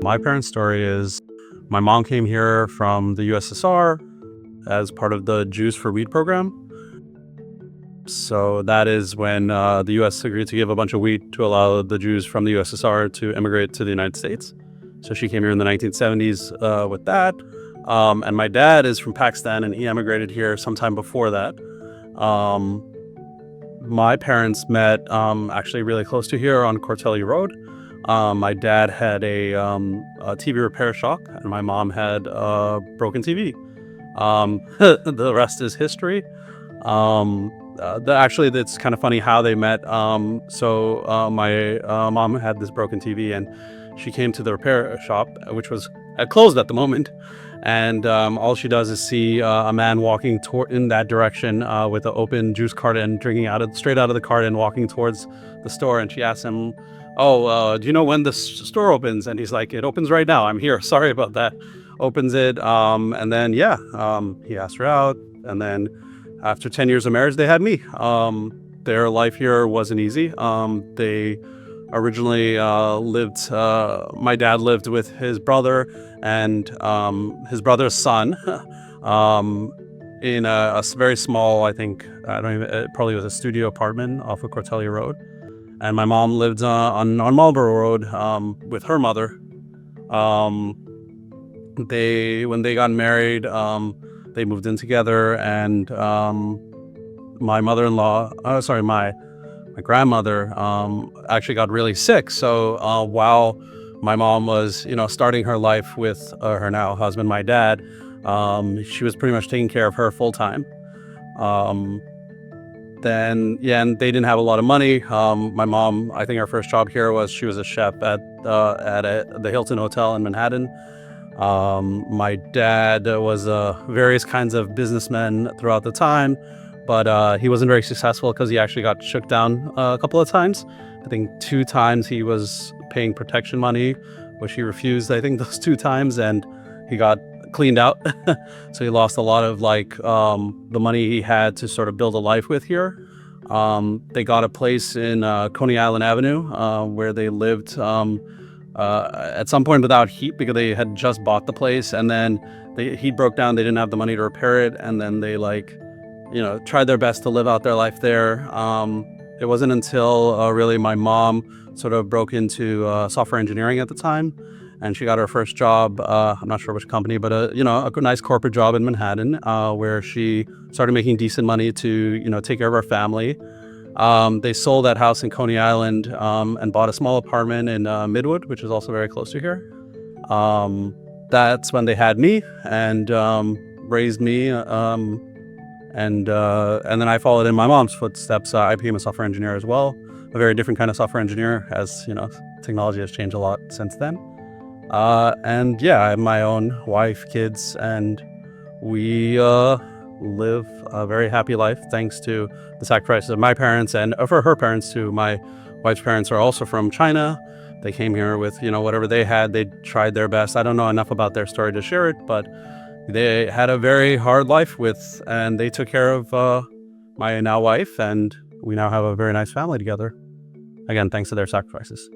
My parents' story is my mom came here from the USSR as part of the Jews for Wheat program. So that is when the US agreed to give a bunch of wheat to allow the Jews from the USSR to immigrate to the United States. So she came here in the 1970s with that. And my dad is from Pakistan, and he emigrated here sometime before that. My parents met actually really close to here on Cortelli Road. My dad had a TV repair shop, and my mom had a broken TV. The rest is history. Actually, it's kind of funny how they met. My mom had this broken TV, and she came to the repair shop, which was closed at the moment. And all she does is see a man walking in that direction with an open juice carton, drinking straight out of the carton, walking towards the store. And she asks him, "Oh, do you know when the store opens?" And he's like, "It opens right now. I'm here. Sorry about that." Opens it, and then he asked her out, and then after 10 years of marriage, they had me. Their life here wasn't easy. They originally my dad lived with his brother and his brother's son in a very small, it probably was a studio apartment off of Cortelli Road. And my mom lived on Marlborough Road with her mother. When they got married, they moved in together, and my grandmother actually got really sick. So while my mom was, starting her life with her now husband, my dad, she was pretty much taking care of her full time. And they didn't have a lot of money. My mom, I think her first job here she was a chef at the Hilton Hotel in Manhattan. My dad was various kinds of businessmen throughout the time, but he wasn't very successful because he actually got shook down a couple of times. I think 2 times he was paying protection money, which he refused, I think, those 2 times, and he got cleaned out. So he lost a lot of the money he had to sort of build a life with here. They got a place in Coney Island Avenue where they lived at some point without heat because they had just bought the place, and then the heat broke down. They didn't have the money to repair it, and then they tried their best to live out their life there. It wasn't until really my mom sort of broke into software engineering at the time, and she got her first job. I'm not sure which company, but a nice corporate job in Manhattan, where she started making decent money to take care of her family. They sold that house in Coney Island and bought a small apartment in Midwood, which is also very close to here. That's when they had me and raised me, and then I followed in my mom's footsteps. I became a software engineer as well, a very different kind of software engineer, as technology has changed a lot since then. I have my own wife, kids, and we live a very happy life thanks to the sacrifices of my parents and for her parents too. My wife's parents are also from China. They came here with whatever they had. They tried their best. I don't know enough about their story to share it, but they had a very hard life and they took care of my now wife, and we now have a very nice family together. Again, thanks to their sacrifices.